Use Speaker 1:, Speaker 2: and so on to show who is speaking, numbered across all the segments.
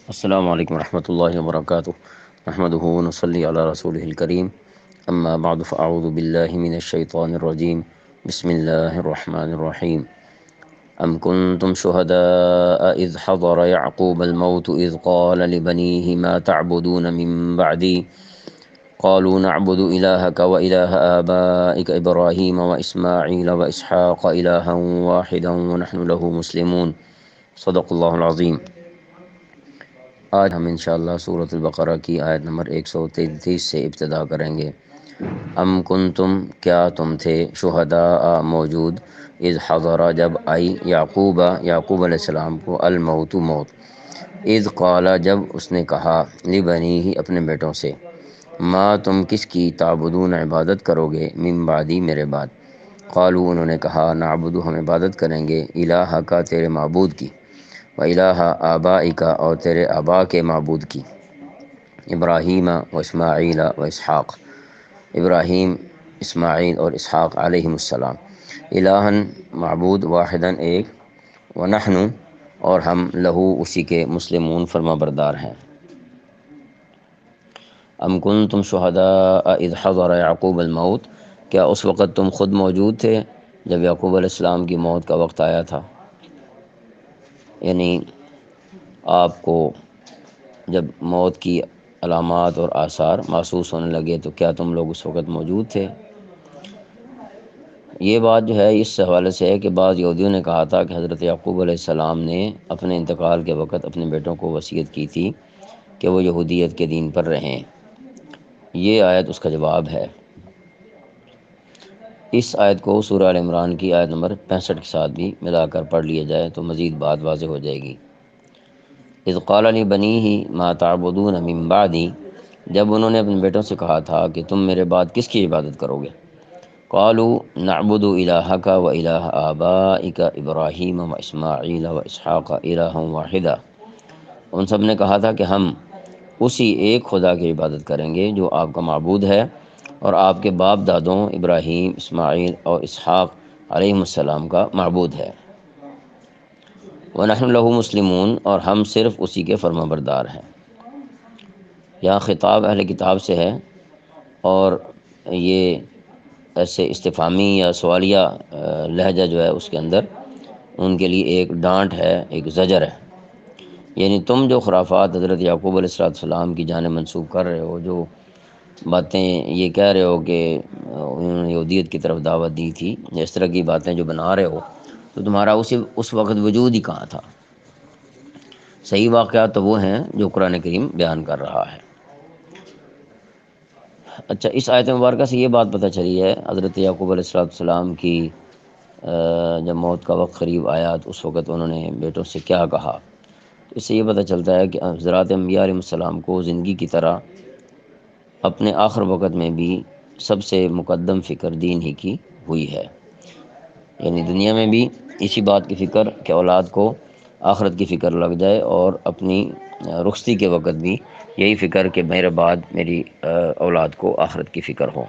Speaker 1: السلام علیکم ورحمۃ اللہ وبرکاتہ نحمدہ ونصلی علی رسولہ الکریم اما بعد فاعوذ باللہ من الشیطان الرجیم بسم اللہ الرحمن الرحیم ام کنتم شہداء اذ حضر یعقوب الموت اذ قال لبنیہ ما تعبدون من بعدی قالوا نعبد إلهك وإله آبائك إبراهيم وإسماعيل وإسحاق إلها واحدا ونحن له مسلمون صدق اللہ العظیم۔ آج ہم انشاءاللہ سورۃ البقرہ کی آیت نمبر 133 سے ابتدا کریں گے۔ ام کنتم، کیا تم تھے، شہداء، موجود، اذ حضر، جب آئی، یعقوب علیہ السلام کو، الموت، موت، اذ قال، جب اس نے کہا، لبنیہ، اپنے بیٹوں سے، ما، تم کس کی، تعبدون، عبادت کرو گے، من بعدی، میرے بعد، قالوا، انہوں نے کہا، نعبد، ہم عبادت کریں گے، الہک، تیرے معبود کی، و الہ آبائک، اور تیرے آبا کے معبود کی، ابراہیم و اسماعیل و اسحاق، ابراہیم، اسماعیل اور اسحاق علیہم السلام، الہن، معبود، واحدن، ایک، ونحن، اور ہم، لہو، اسی کے، مسلمون، فرما بردار ہیں۔ ام کنتم شہداء اذ حضر یعقوب الموت، کیا اس وقت تم خود موجود تھے جب یعقوب علیہ السلام کی موت کا وقت آیا تھا؟ یعنی آپ کو جب موت کی علامات اور آثار محسوس ہونے لگے تو کیا تم لوگ اس وقت موجود تھے؟ یہ بات جو ہے اس حوالے سے ہے کہ بعض یہودیوں نے کہا تھا کہ حضرت یعقوب علیہ السلام نے اپنے انتقال کے وقت اپنے بیٹوں کو وصیت کی تھی کہ وہ یہودیت کے دین پر رہیں۔ یہ آیت اس کا جواب ہے۔ اس آیت کو سورہ ال عمران کی آیت نمبر 65 کے ساتھ بھی ملا کر پڑھ لیا جائے تو مزید بات واضح ہو جائے گی۔ اذ قال لبنیہ ما تعبدون من بعدی، جب انہوں نے اپنے بیٹوں سے کہا تھا کہ تم میرے بعد کس کی عبادت کرو گے؟ قالوا نعبد الہک و الہ آبائک ابراہیم و اسماعیل و اسحاق الہ واحدا، ان سب نے کہا تھا کہ ہم اسی ایک خدا کی عبادت کریں گے جو آپ کا معبود ہے اور آپ کے باپ دادوں ابراہیم، اسماعیل اور اسحاق علیہم السلام کا معبود ہے۔ وَنَحْنُ لَهُ مُسْلِمُونَ، اور ہم صرف اسی کے فرما بردار ہیں۔ یہاں خطاب اہل کتاب سے ہے اور یہ ایسے استفہامی یا سوالیہ لہجہ جو ہے اس کے اندر ان کے لیے ایک ڈانٹ ہے، ایک زجر ہے۔ یعنی تم جو خرافات حضرت یعقوب علیہ السلام کی جانب منسوب کر رہے ہو، جو باتیں یہ کہہ رہے ہو کہ انہوں نے یہودیت کی طرف دعوت دی تھی، اس طرح کی باتیں جو بنا رہے ہو، تو تمہارا اس وقت وجود ہی کہاں تھا؟ صحیح واقعات تو وہ ہیں جو قرآن کریم بیان کر رہا ہے۔ اچھا، اس آیت مبارکہ سے یہ بات پتہ چلی ہے حضرت یعقوب علیہ السلام کی جب موت کا وقت قریب آیا تو اس وقت انہوں نے بیٹوں سے کیا کہا۔ اس سے یہ پتہ چلتا ہے کہ حضرات انبیاء علیہ السلام کو زندگی کی طرح اپنے آخر وقت میں بھی سب سے مقدم فکر دین ہی کی ہوئی ہے۔ یعنی دنیا میں بھی اسی بات کی فکر کہ اولاد کو آخرت کی فکر لگ جائے، اور اپنی رخصتی کے وقت بھی یہی فکر کہ میرے بعد میری اولاد کو آخرت کی فکر ہو۔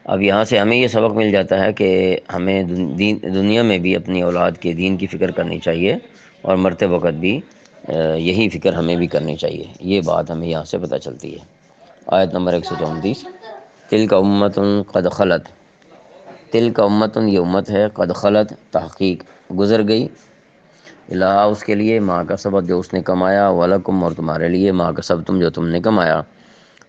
Speaker 1: اب یہاں سے ہمیں یہ سبق مل جاتا ہے کہ ہمیں دنیا میں بھی اپنی اولاد کے دین کی فکر کرنی چاہیے، اور مرتے وقت بھی یہی فکر ہمیں بھی کرنی چاہیے۔ یہ بات ہمیں یہاں سے پتہ چلتی ہے۔ آیت نمبر 134، تلک امۃ قد خلت، تلک امۃ، یہ امت ہے، قد خلت، تحقیق گزر گئی، الہا، اس کے لیے، ما کسبت، جو اس نے کمایا، ولکم، اور تمہارے لیے، ما کسبتم، جو تم نے کمایا،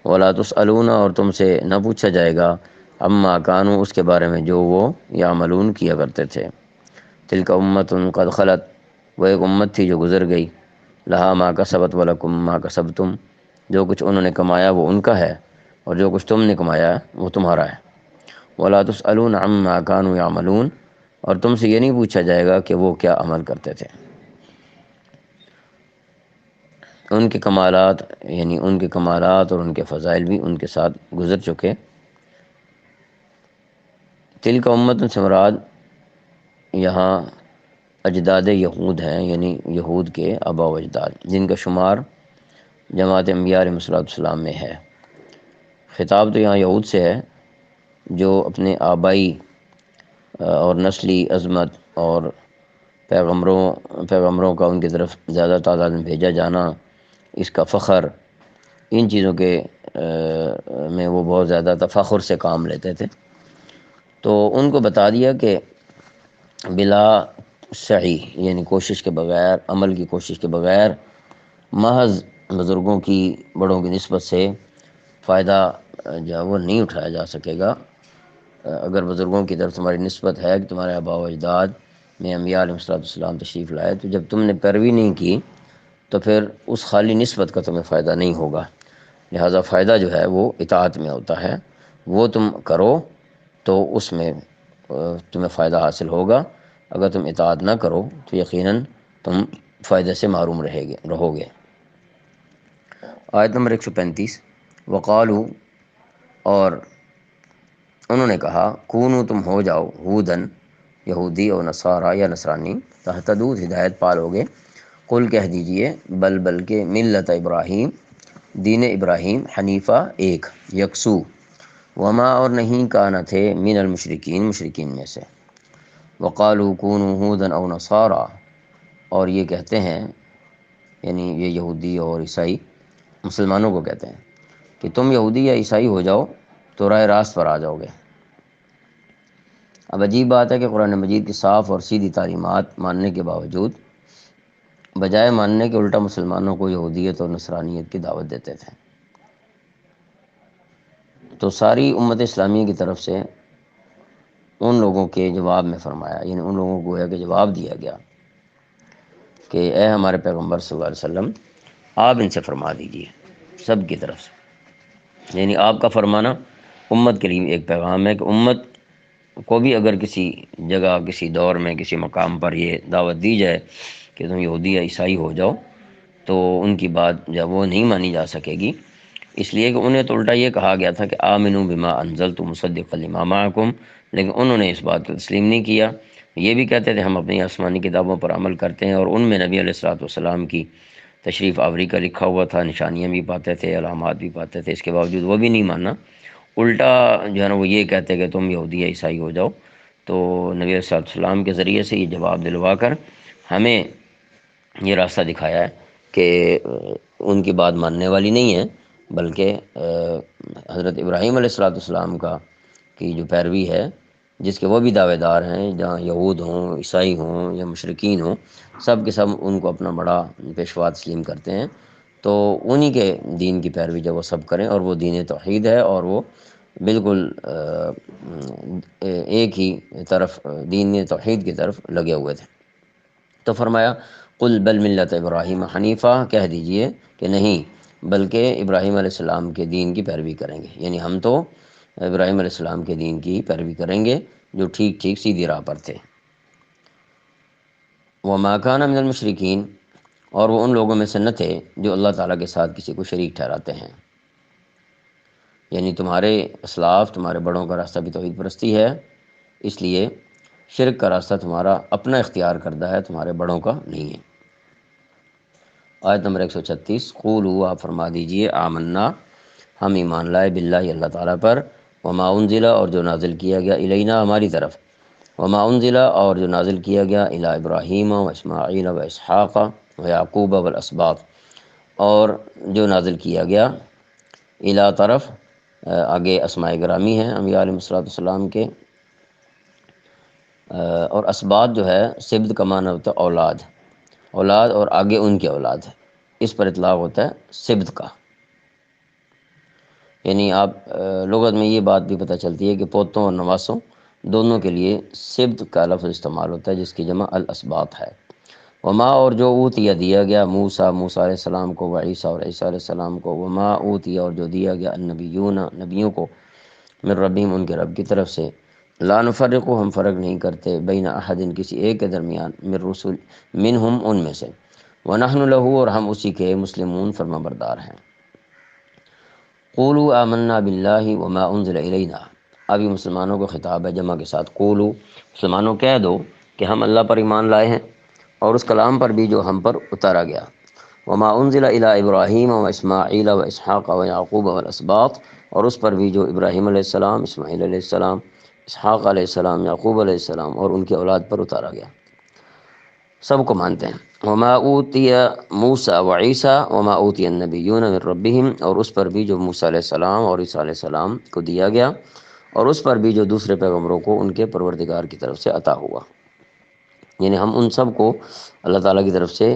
Speaker 1: ولا تسألون، اور تم سے نہ پوچھا جائے گا، اما کانوا، اس کے بارے میں جو وہ یعملون، کیا کرتے تھے۔ تلک امۃ قد خلت، وہ ایک امت تھی جو گزر گئی، لہا ما کسبت ولکم ما کسبتم، جو کچھ انہوں نے کمایا وہ ان کا ہے، اور جو کچھ تم نے کمایا وہ تمہارا ہے۔ ولا تسألون عما كانوا يعملون، اور تم سے یہ نہیں پوچھا جائے گا کہ وہ کیا عمل کرتے تھے۔ ان کے کمالات، یعنی ان کے کمالات اور ان کے فضائل بھی ان کے ساتھ گزر چکے۔ تلک امت سے مراد یہاں اجداد یہود ہیں، یعنی یہود کے آباء و اجداد، جن کا شمار جماعت انبیاء علیہ السلام میں ہے۔ خطاب تو یہاں یہود سے ہے جو اپنے آبائی اور نسلی عظمت اور پیغمبروں کا ان کی طرف زیادہ تعداد میں بھیجا جانا، اس کا فخر، ان چیزوں کے میں وہ بہت زیادہ تفاخر سے کام لیتے تھے۔ تو ان کو بتا دیا کہ بلا سعی، یعنی کوشش کے بغیر، عمل کی کوشش کے بغیر، محض بزرگوں کی، بڑوں کی نسبت سے فائدہ جو ہے وہ نہیں اٹھایا جا سکے گا۔ اگر بزرگوں کی طرف تمہاری نسبت ہے کہ تمہارے آباء و اجداد میں انبیاء علیہ السلام تشریف لائے، تو جب تم نے پیروی نہیں کی تو پھر اس خالی نسبت کا تمہیں فائدہ نہیں ہوگا۔ لہٰذا فائدہ جو ہے وہ اطاعت میں ہوتا ہے، وہ تم کرو تو اس میں تمہیں فائدہ حاصل ہوگا۔ اگر تم اطاعت نہ کرو تو یقیناً تم فائدے سے محروم رہو گے۔ آیت نمبر 135، وقالو، اور انہوں نے کہا، کونو، تم ہو جاؤ، ہودن، یہودی، اور نصارا، یا نصرانی، تہتدو، ہدایت پالو گے۔ قل، کہہ دیجئے، بلکہ ملت ابراہیم، دین ابراہیم، حنیفہ، ایک، یکسو، وما، اور نہیں، کانا، تھے، من المشرکین، مشرکین میں سے۔ وقالو کونو ہودن او نصارا، اور یہ کہتے ہیں، یعنی یہ یہودی اور عیسائی مسلمانوں کو کہتے ہیں کہ تم یہودی یا عیسائی ہو جاؤ تو راہ راست پر آ جاؤ گے۔ اب عجیب بات ہے کہ قرآن مجید کی صاف اور سیدھی تعلیمات ماننے کے باوجود بجائے ماننے کے الٹا مسلمانوں کو یہودیت اور نصرانیت کی دعوت دیتے تھے۔ تو ساری امت اسلامیہ کی طرف سے ان لوگوں کے جواب میں فرمایا، یعنی ان لوگوں کو گویا کہ جواب دیا گیا کہ اے ہمارے پیغمبر صلی اللہ علیہ وسلم، آپ ان سے فرما دیجئے، سب کی طرف سے، یعنی آپ کا فرمانا امت کے لیے ایک پیغام ہے کہ امت کو بھی اگر کسی جگہ، کسی دور میں، کسی مقام پر یہ دعوت دی جائے کہ تم یہودی یا عیسائی ہو جاؤ، تو ان کی بات جب وہ نہیں مانی جا سکے گی، اس لیے کہ انہیں تو الٹا یہ کہا گیا تھا کہ آمنو بما انزلت مصدقا لما معکم، لیکن انہوں نے اس بات کو تسلیم نہیں کیا۔ یہ بھی کہتے تھے ہم اپنی آسمانی کتابوں پر عمل کرتے ہیں، اور ان میں نبی علیہ الصلوۃ والسلام کی تشریف آوری کا لکھا ہوا تھا، نشانیاں بھی پاتے تھے، علامات بھی پاتے تھے، اس کے باوجود وہ بھی نہیں ماننا، الٹا جو ہے نا وہ یہ کہتے کہ تم یہودی یا عیسائی ہو جاؤ۔ تو نبی علیہ الصلوۃ والسلام کے ذریعے سے یہ جواب دلوا کر ہمیں یہ راستہ دکھایا ہے کہ ان کی بات ماننے والی نہیں ہے، بلکہ حضرت ابراہیم علیہ السلام کا کی جو پیروی ہے، جس کے وہ بھی دعوے دار ہیں، جہاں یہود ہوں، عیسائی ہوں یا مشرکین ہوں، سب کے سب ان کو اپنا بڑا پیشوا تسلیم کرتے ہیں۔ تو انہی کے دین کی پیروی جب وہ سب کریں، اور وہ دین توحید ہے، اور وہ بالکل ایک ہی طرف، دین توحید کی طرف لگے ہوئے تھے۔ تو فرمایا، قل بل ملت ابراہیم حنیفہ، کہہ دیجئے کہ نہیں، بلکہ ابراہیم علیہ السلام کے دین کی پیروی کریں گے، یعنی ہم تو ابراہیم علیہ السلام کے دین کی پیروی کریں گے جو ٹھیک ٹھیک سیدھی راہ پر تھے۔ وما کان من المشرکین، اور وہ ان لوگوں میں سے نہ تھے جو اللہ تعالیٰ کے ساتھ کسی کو شریک ٹھہراتے ہیں۔ یعنی تمہارے اسلاف، تمہارے بڑوں کا راستہ بھی توحید پرستی ہے، اس لیے شرک کا راستہ تمہارا اپنا اختیار کردہ ہے، تمہارے بڑوں کا نہیں ہے۔ آیت نمبر 136، قولوا، آپ فرما دیجئے، آمنا، ہم ایمان لائے، باللہ، اللہ تعالیٰ پر، وما انزل، اور جو نازل کیا گیا، الینا، ہماری طرف، وما انزل، اور جو نازل کیا گیا، الی ابراہیم و اسماعیل و اسحاق و یعقوب والاسباط، اور جو نازل کیا گیا، الی، طرف، آگے اسماء گرامی ہیں انبیاء علیہ السلام کے، اور اسباط جو ہے سبط کا معنی ہوتا ہے اولاد، اولاد، اور آگے ان کی اولاد ہے، اس پر اطلاق ہوتا ہے سبط کا۔ یعنی آپ لغت میں یہ بات بھی پتہ چلتی ہے کہ پوتوں اور نواسوں دونوں کے لیے سبط کا لفظ استعمال ہوتا ہے، جس کی جمع الاسباط ہے۔ وما، اور جو اوتیا، دیا گیا، موسیٰ علیہ السلام کو، و عیسیٰ، اور عیسیٰ علیہ السلام کو، وما اوتیا، اور جو دیا گیا، النبیون، نبیوں کو، من ربہم، ان کے رب کی طرف سے، لا نفرق، ہم فرق نہیں کرتے، بین احد، کسی ایک کے درمیان، من رسول، منہم، ان میں سے، ونحن لہ، اور ہم اسی کے، مسلمون، فرما بردار ہیں۔ قولوا آمنا باللہ وما انزل الینا، ابھی مسلمانوں کو خطاب ہے جمع کے ساتھ، قولوا، مسلمانوں کہہ دو کہ ہم اللہ پر ایمان لائے ہیں، اور اس کلام پر بھی جو ہم پر اتارا گیا، وما انزل الی ابراہیم و اسماعیل و اسحاق و یعقوب والاسباط، اور اس پر بھی جو ابراہیم علیہ السلام، اسماعیل علیہ السلام، اسحاق علیہ السلام، یعقوب علیہ السلام، اور ان کی اولاد پر اتارا گیا۔ سب کو مانتے ہیں۔ وما اوتی موسیٰ و عیسیٰ وما اوتی النبیون من ربہم، اور اس پر بھی جو موسیٰ علیہ السلام اور عیسیٰ علیہ السلام کو دیا گیا، اور اس پر بھی جو دوسرے پیغمبروں کو ان کے پروردگار کی طرف سے عطا ہوا۔ یعنی ہم ان سب کو اللہ تعالیٰ کی طرف سے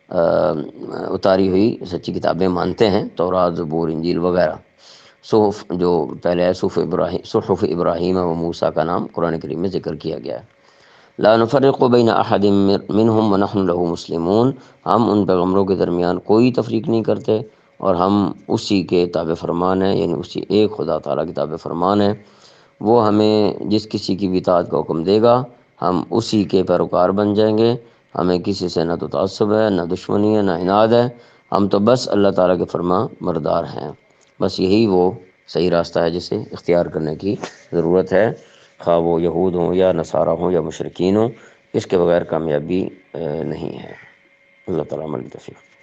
Speaker 1: اتاری ہوئی سچی کتابیں مانتے ہیں، تورات، زبور، انجیل وغیرہ۔ صحف جو پہلے ہے، صحف ابراہیم و موسیٰ کا نام قرآن کریم میں ذکر کیا گیا ہے۔ لا نفرق بین احد منہم ونحن له مسلمون، ہم ان پیغمبروں کے درمیان کوئی تفریق نہیں کرتے، اور ہم اسی کے تابع فرمان ہیں، یعنی اسی ایک خدا تعالیٰ کے تابع فرمان ہیں۔ وہ ہمیں جس کسی کی بھی اطاعت کا حکم دے گا، ہم اسی کے پیروکار بن جائیں گے۔ ہمیں کسی سے نہ تو تعصب ہے، نہ دشمنی ہے، نہ عناد ہے، ہم تو بس اللہ تعالیٰ کے فرما بردار ہیں۔ بس یہی وہ صحیح راستہ ہے جسے اختیار کرنے کی ضرورت ہے، خواہ وہ یہود ہوں یا نصارہ ہوں یا مشرکین ہوں، اس کے بغیر کامیابی نہیں ہے۔ اللہ تعالیٰ عمل کی توفیق۔